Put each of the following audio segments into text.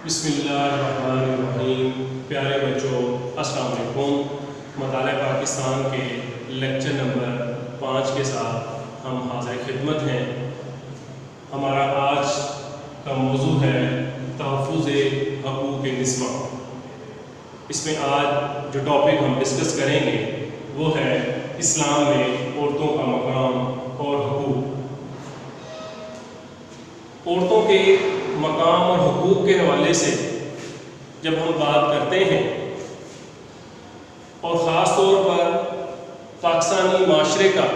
بسم اللہ الرحمن الرحیم۔ پیارے بچوں السلام علیکم۔ مطالعہ پاکستان کے لیکچر نمبر 5 کے ساتھ ہم حاضر خدمت ہیں۔ ہمارا آج کا موضوع ہے تحفظ حقوق نسواں۔ اس میں آج جو ٹاپک ہم ڈسکس کریں گے وہ ہے اسلام میں عورتوں کا مقام اور حقوق۔ عورتوں کے مقام اور حقوق کے حوالے سے جب ہم بات کرتے ہیں اور خاص طور پر پاکستانی معاشرے کا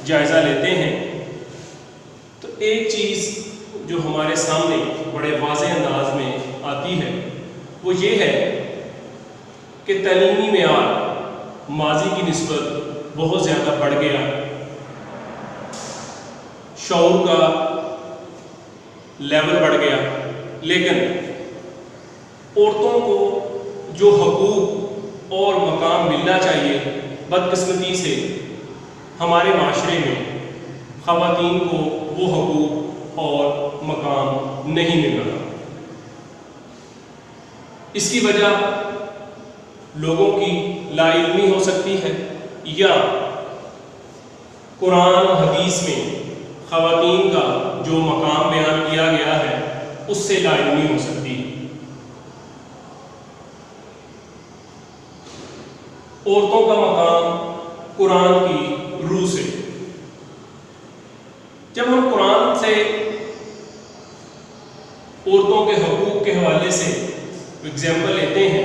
جائزہ لیتے ہیں تو ایک چیز جو ہمارے سامنے بڑے واضح انداز میں آتی ہے وہ یہ ہے کہ تعلیمی معیار ماضی کی نسبت بہت زیادہ بڑھ گیا، شعور کا لیول بڑھ گیا، لیکن عورتوں کو جو حقوق اور مقام ملنا چاہیے بدقسمتی سے ہمارے معاشرے میں خواتین کو وہ حقوق اور مقام نہیں مل رہا۔ اس کی وجہ لوگوں کی لا علمی ہو سکتی ہے یا قرآن و حدیث میں خواتین کا جو مقام بیان کیا گیا ہے اس سے لا علمی ہو سکتی ہے۔ عورتوں کا مقام قرآن کی روح سے، جب ہم قرآن سے عورتوں کے حقوق کے حوالے سے اگزامپل لیتے ہیں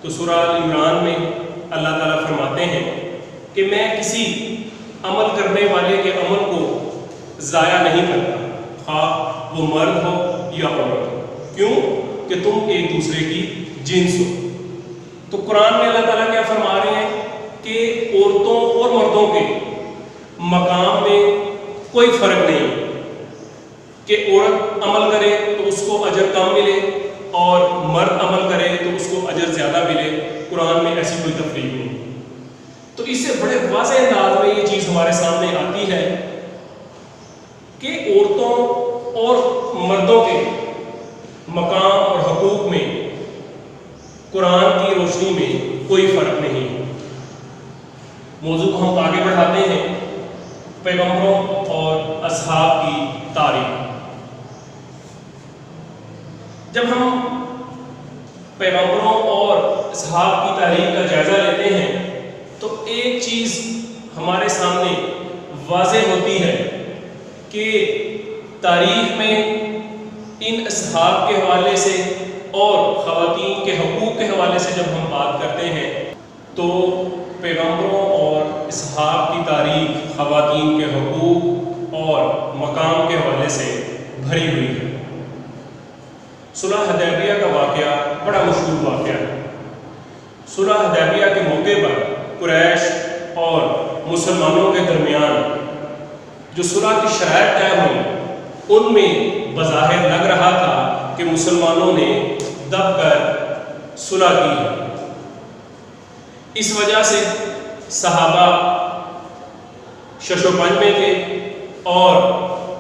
تو سورہ ال عمران میں اللہ تعالیٰ فرماتے ہیں کہ میں کسی عمل کرنے والے کے عمل کو ضائع نہیں کرتا، خواہ وہ مرد ہو یا عورت ہو، کیوں کہ تم ایک دوسرے کی جنس ہو۔ تو قرآن میں اللہ تعالیٰ کیا فرما رہے ہیں کہ عورتوں اور مردوں کے مقام میں کوئی فرق نہیں کہ عورت عمل کرے تو اس کو اجر کم ملے اور مرد عمل کرے تو اس کو اجر زیادہ ملے۔ قرآن میں ایسی کوئی تفریق نہیں۔ تو اس سے بڑے واضح انداز میں یہ چیز ہمارے سامنے آتی ہے کہ عورتوں اور مردوں کے مقام اور حقوق میں قرآن کی روشنی میں کوئی فرق نہیں۔ موضوع کو ہم آگے بڑھاتے ہیں، پیغمبروں اور اصحاب کی تاریخ۔ جب ہم پیغمبروں اور اصحاب کی تاریخ کا جائزہ لیتے ہیں تو ایک چیز ہمارے سامنے واضح ہوتی ہے کہ تاریخ میں ان اصحاب کے حوالے سے اور خواتین کے حقوق کے حوالے سے جب ہم بات کرتے ہیں تو پیغمبروں اور اصحاب کی تاریخ خواتین کے حقوق اور مقام کے حوالے سے بھری ہوئی ہے۔ صلح حدیبیہ کا واقعہ بڑا مشہور واقعہ ہے۔ صلح حدیبیہ کے موقع پر قریش اور مسلمانوں کے درمیان جو صلح کی شرائط طے ہوئی ان میں بظاہر لگ رہا تھا کہ مسلمانوں نے دب کر صلح کی ہے۔ اس وجہ سے صحابہ شش و پنج میں تھے، اور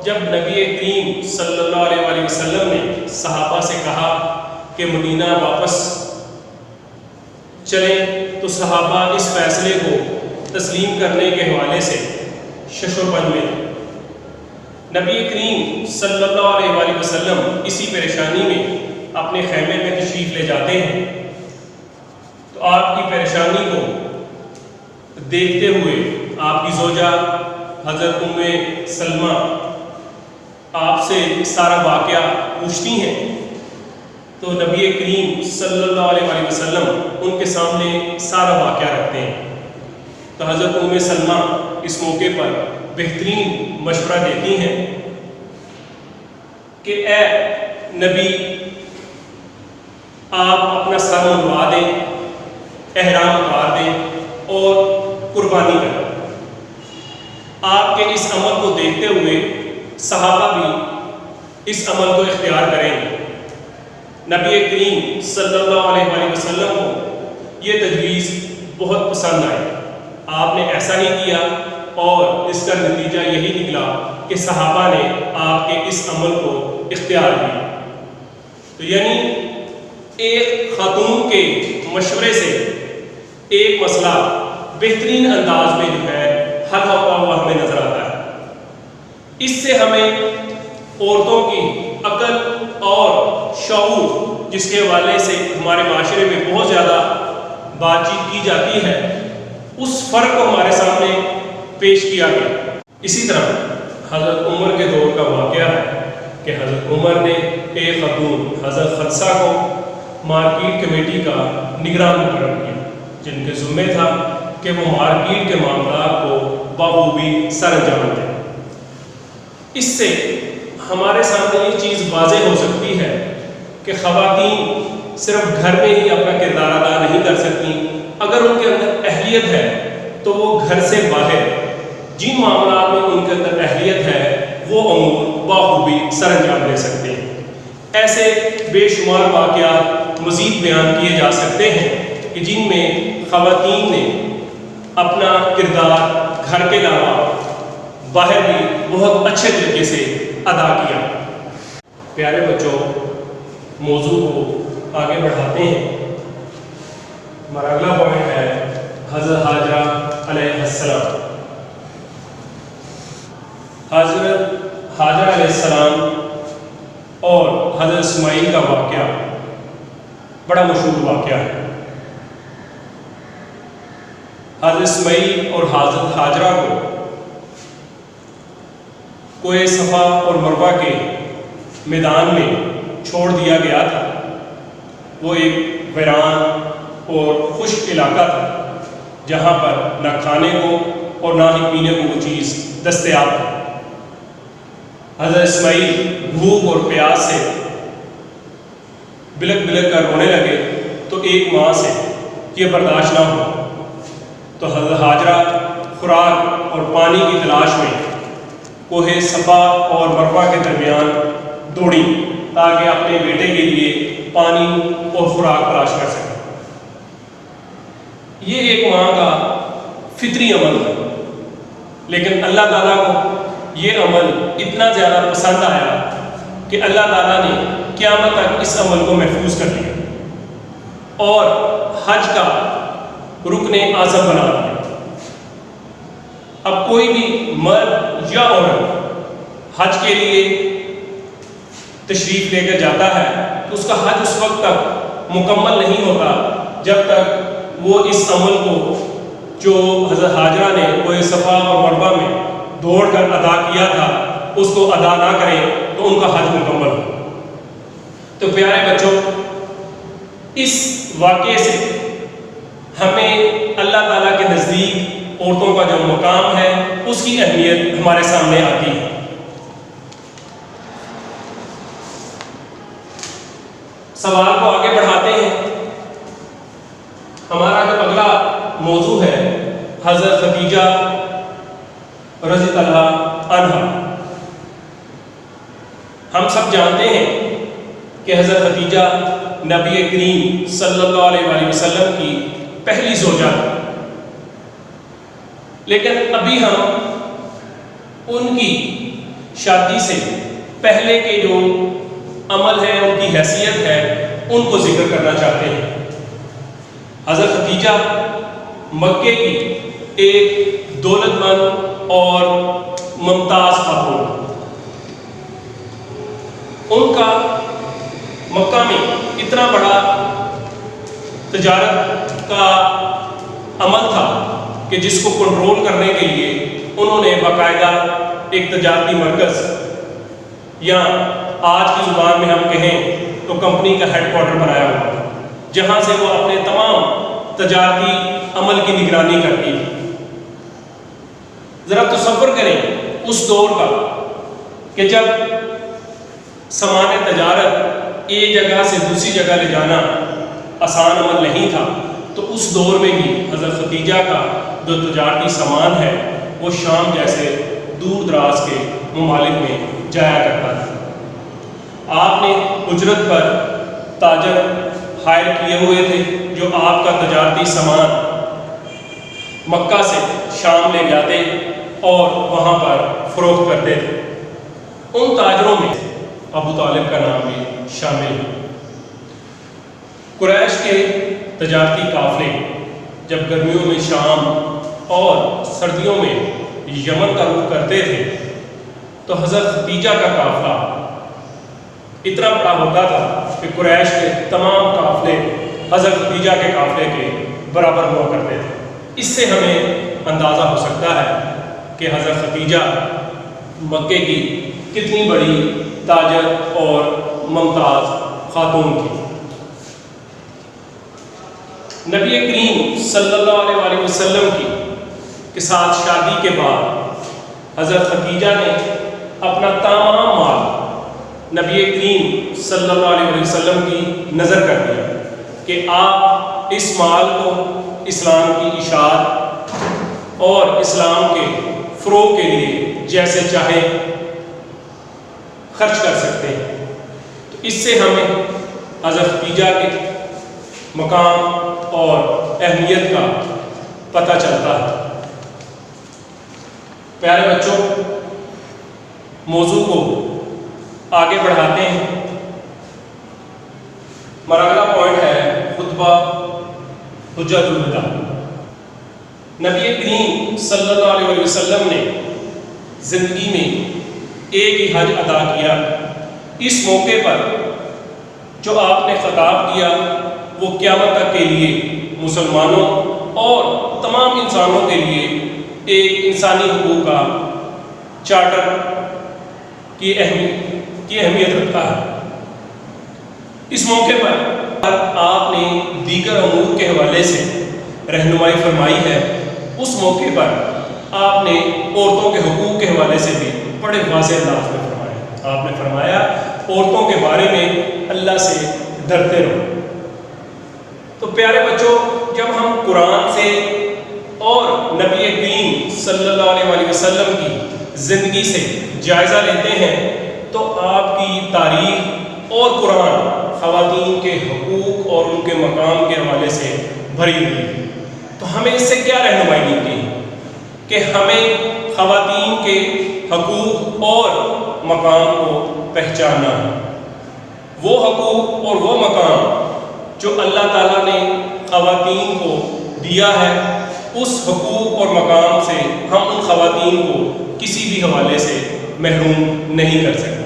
جب نبی کریم صلی اللہ علیہ وآلہ وسلم نے صحابہ سے کہا کہ مدینہ واپس چلیں تو صحابہ اس فیصلے کو تسلیم کرنے کے حوالے سے شش و پنج میں تھے۔ نبی کریم صلی اللہ علیہ وآلہ وسلم اسی پریشانی میں اپنے خیمے میں تشریف لے جاتے ہیں تو آپ کی پریشانی کو دیکھتے ہوئے آپ کی زوجہ حضرت ام سلمہ آپ سے سارا واقعہ پوچھتی ہیں تو نبی کریم صلی اللہ علیہ وآلہ وسلم ان کے سامنے سارا واقعہ رکھتے ہیں۔ تو حضرت ام سلمہ اس موقع پر بہترین مشورہ دیتی ہیں کہ اے نبی، آپ اپنا سر منڈوا دیں، احرام اتار دیں اور قربانی کریں۔ آپ کے اس عمل کو دیکھتے ہوئے صحابہ بھی اس عمل کو اختیار کریں گے۔ نبی کریم صلی اللہ علیہ وآلہ وسلم کو یہ تجویز بہت پسند آئی، آپ نے ایسا ہی کیا اور اس کا نتیجہ یہی نکلا کہ صحابہ نے آپ کے اس عمل کو اختیار کیا۔ تو یعنی ایک خاتون کے مشورے سے ایک مسئلہ بہترین انداز میں جو ہے حل ہوتا ہوا ہمیں نظر آتا ہے۔ اس سے ہمیں عورتوں کی عقل اور شعور، جس کے حوالے سے ہمارے معاشرے میں بہت زیادہ بات چیت کی جاتی ہے، اس فرق کو ہمارے سامنے پیش کیا گیا۔ اسی طرح حضرت عمر کے دور کا واقعہ ہے کہ حضرت عمر نے ایک خاتون حضرت خدیجہ کو مارکیٹ کمیٹی کا نگران مقرر کیا، جن کے ذمہ تھا کہ وہ مارکیٹ کے معاملات کو بخوبی سر انجام دیں۔ اس سے ہمارے سامنے یہ چیز واضح ہو سکتی ہے کہ خواتین صرف گھر میں ہی اپنا کردار ادا نہیں کر سکتی، اگر ان کے اندر اہلیت ہے تو وہ گھر سے باہر جن معاملات میں ان کے اندر اہلیت ہے وہ امور بخوبی سر انجام دے سکتے ہیں۔ ایسے بے شمار واقعات مزید بیان کیے جا سکتے ہیں کہ جن میں خواتین نے اپنا کردار گھر کے علاوہ باہر بھی بہت اچھے طریقے سے ادا کیا۔ پیارے بچوں، موضوع کو آگے بڑھاتے ہیں۔ ہمارا اگلا پوائنٹ ہے حضرت حاجرہ علیہ السلام۔ حضرت حاجرہ علیہ السلام اور حضرت اسماعیل کا واقعہ بڑا مشہور واقعہ ہے۔ حضرت اسماعیل اور حضرت حاجرہ کو کوہ صفا اور مروہ کے میدان میں چھوڑ دیا گیا تھا۔ وہ ایک ویران اور خشک علاقہ تھا جہاں پر نہ کھانے کو اور نہ ہی پینے کو وہ چیز دستیاب تھی۔ حضرت اسماعیل بھوک اور پیاس سے بلک بلک کر رونے لگے تو ایک ماں سے یہ برداشت نہ ہوا، تو حضرت حاجرہ خوراک اور پانی کی تلاش میں کوہ صفا اور مروہ کے درمیان دوڑی تاکہ اپنے بیٹے کے لیے پانی اور خوراک تلاش کر سکیں۔ یہ ایک ماں کا فطری عمل ہے، لیکن اللہ تعالیٰ کو یہ عمل اتنا زیادہ پسند آیا کہ اللہ تعالیٰ نے قیامت تک اس عمل کو محفوظ کر لیا اور حج کا رکن اعظم بنا دیا۔ اب کوئی بھی مرد یا عورت حج کے لیے تشریف لے کر جاتا ہے تو اس کا حج اس وقت تک مکمل نہیں ہوتا جب تک وہ اس عمل کو جو حضرت حاجرہ نے کوہ صفا اور مروہ میں دوڑ کر ادا کیا تھا اس کو ادا نہ کریں تو ان کا حج مکمل ہو۔ تو پیارے بچوں، اس واقعے سے ہمیں اللہ تعالیٰ کے نزدیک عورتوں کا جو مقام ہے اس کی اہمیت ہمارے سامنے آتی ہے۔ سوال کو آگے بڑھاتے ہیں۔ ہمارا جو اگلا موضوع ہے حضرت خدیجہ رضی اللہ عنہا۔ ہم سب جانتے ہیں کہ حضرت خدیجہ نبی کریم صلی اللہ علیہ وآلہ وسلم کی پہلی زوجہ تھی، لیکن ابھی ہم ان کی شادی سے پہلے کے جو عمل ہے، ان کی حیثیت ہے، ان کو ذکر کرنا چاہتے ہیں۔ حضرت خدیجہ مکے کی ایک دولت مند اور ممتاز خاتون، ان کا مکہ میں اتنا بڑا تجارت کا عمل تھا کہ جس کو کنٹرول کرنے کے لیے انہوں نے باقاعدہ ایک تجارتی مرکز، یا آج کی زبان میں ہم کہیں تو کمپنی کا ہیڈ کوارٹر بنایا ہوا تھا، جہاں سے وہ اپنے تمام تجارتی عمل کی نگرانی کرتی تھی۔ ذرا تصور کریں اس دور کا کہ جب سامان تجارت ایک جگہ سے دوسری جگہ لے جانا آسان عمل نہیں تھا، تو اس دور میں بھی حضرت خدیجہ کا جو تجارتی سامان ہے وہ شام جیسے دور دراز کے ممالک میں جایا کرتا تھا۔ آپ نے اجرت پر تاجر ہائر کیے ہوئے تھے جو آپ کا تجارتی سامان مکہ سے شام لے جاتے اور وہاں پر فروخت کرتے تھے۔ ان تاجروں میں ابو طالب کا نام بھی شامل ہے۔ قریش کے تجارتی قافلے جب گرمیوں میں شام اور سردیوں میں یمن کا رخ کرتے تھے تو حضرت خدیجہ کا قافلہ اتنا بڑا ہوتا تھا کہ قریش کے تمام قافلے حضرت خدیجہ کے قافلے کے برابر ہوا کرتے تھے۔ اس سے ہمیں اندازہ ہو سکتا ہے کہ حضرت خدیجہ مکے کی کتنی بڑی تاجر اور ممتاز خاتون تھی۔ نبی کریم صلی اللہ علیہ وسلم کے ساتھ شادی کے بعد حضرت خدیجہ نے اپنا تمام مال نبی کریم صلی اللہ علیہ وسلم کی نظر کر دیا کہ آپ اس مال کو اسلام کی اشاعت اور اسلام کے فروغ کے لیے جیسے چاہے خرچ کر سکتے ہیں۔ تو اس سے ہمیں حضرت خدیجہ کے مقام اور اہمیت کا پتہ چلتا ہے۔ پیارے بچوں، موضوع کو آگے بڑھاتے ہیں۔ ہمارا اگلا پوائنٹ ہے خطبہ حجۃ الوداع۔ نبی کریم صلی اللہ علیہ وسلم نے زندگی میں ایک ہی حج ادا کیا۔ اس موقع پر جو آپ نے خطاب کیا وہ قیامت تک کے لیے مسلمانوں اور تمام انسانوں کے لیے ایک انسانی حقوق کا چارٹر کی اہمیت رکھتا ہے۔ اس موقع پر آپ نے دیگر امور کے حوالے سے رہنمائی فرمائی ہے۔ اس موقع پر آپ نے عورتوں کے حقوق کے حوالے سے بھی بڑے واضح انداز میں فرمایا۔ آپ نے فرمایا عورتوں کے بارے میں اللہ سے ڈرتے رہو۔ تو پیارے بچوں، جب ہم قرآن سے اور نبی کریم صلی اللہ علیہ وسلم کی زندگی سے جائزہ لیتے ہیں تو آپ کی تاریخ اور قرآن خواتین کے حقوق اور ان کے مقام کے حوالے سے بھری ہوئی ہے۔ تو ہمیں اس سے کیا رہنمائی ملتی ہے کہ ہمیں خواتین کے حقوق اور مقام کو پہچاننا ہے۔ وہ حقوق اور وہ مقام جو اللہ تعالیٰ نے خواتین کو دیا ہے، اس حقوق اور مقام سے ہم ان خواتین کو کسی بھی حوالے سے محروم نہیں کر سکتے۔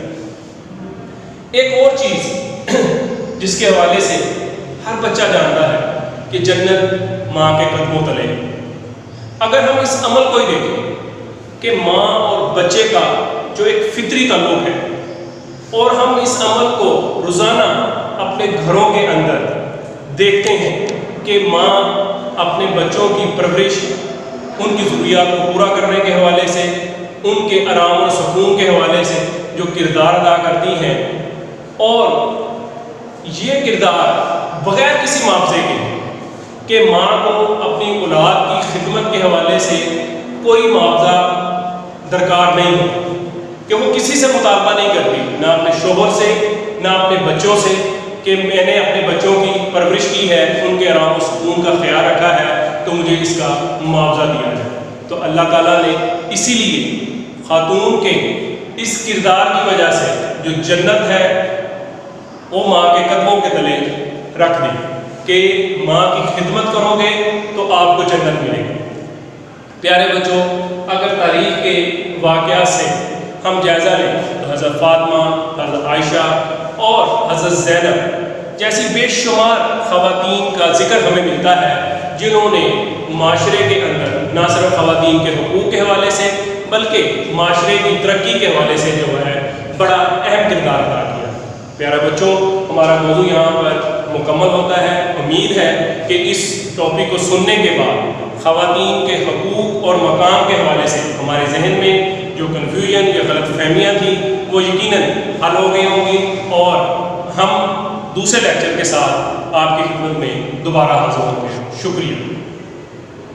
ایک اور چیز جس کے حوالے سے ہر بچہ جانتا ہے کہ جنت ماں کے قدموں تلے۔ اگر ہم اس عمل کو ہی دیکھیں کہ ماں اور بچے کا جو ایک فطری تعلق ہے اور ہم اس عمل کو روزانہ اپنے گھروں کے اندر دیکھتے ہیں کہ ماں اپنے بچوں کی پرورش، ان کی ضروریات کو پورا کرنے کے حوالے سے، ان کے آرام اور سکون کے حوالے سے جو کردار ادا کرتی ہیں، اور یہ کردار بغیر کسی معاوضے کے کہ ماں کو اپنی اولاد کی خدمت کے حوالے سے کوئی معاوضہ درکار نہیں ہوتا، کہ وہ کسی سے مطالبہ نہیں کرتی، نہ اپنے شوہر سے نہ اپنے بچوں سے، کہ میں نے اپنے بچوں کی پرورش کی ہے، ان کے آرام و سکون کا خیال رکھا ہے، تو مجھے اس کا معاوضہ دیا جائے۔ تو اللہ تعالیٰ نے اسی لیے خاتون کے اس کردار کی وجہ سے جو جنت ہے وہ ماں کے قدموں کے تلے رکھ دی کہ ماں کی خدمت کرو گے تو آپ کو جنت ملے گی۔ پیارے بچوں، اگر تاریخ کے واقعات سے ہم جائزہ لیں تو حضرت فاطمہ، حضرت عائشہ اور حضرت زینب جیسی بے شمار خواتین کا ذکر ہمیں ملتا ہے جنہوں نے معاشرے کے اندر نہ صرف خواتین کے حقوق کے حوالے سے بلکہ معاشرے کی ترقی کے حوالے سے جو ہے بڑا اہم کردار ادا کیا۔ پیارے بچوں، ہمارا موضوع یہاں پر مکمل ہوتا ہے۔ امید ہے کہ اس ٹاپک کو سننے کے بعد خواتین کے حقوق اور مقام کے حوالے سے ہمارے ذہن میں جو کنفیوژن یا غلط فہمیاں تھیں وہ یقیناً حل ہو گئی ہوں گی، اور ہم دوسرے لیکچر کے ساتھ آپ کی خدمت میں دوبارہ حاضر ہوں گے۔ شکریہ۔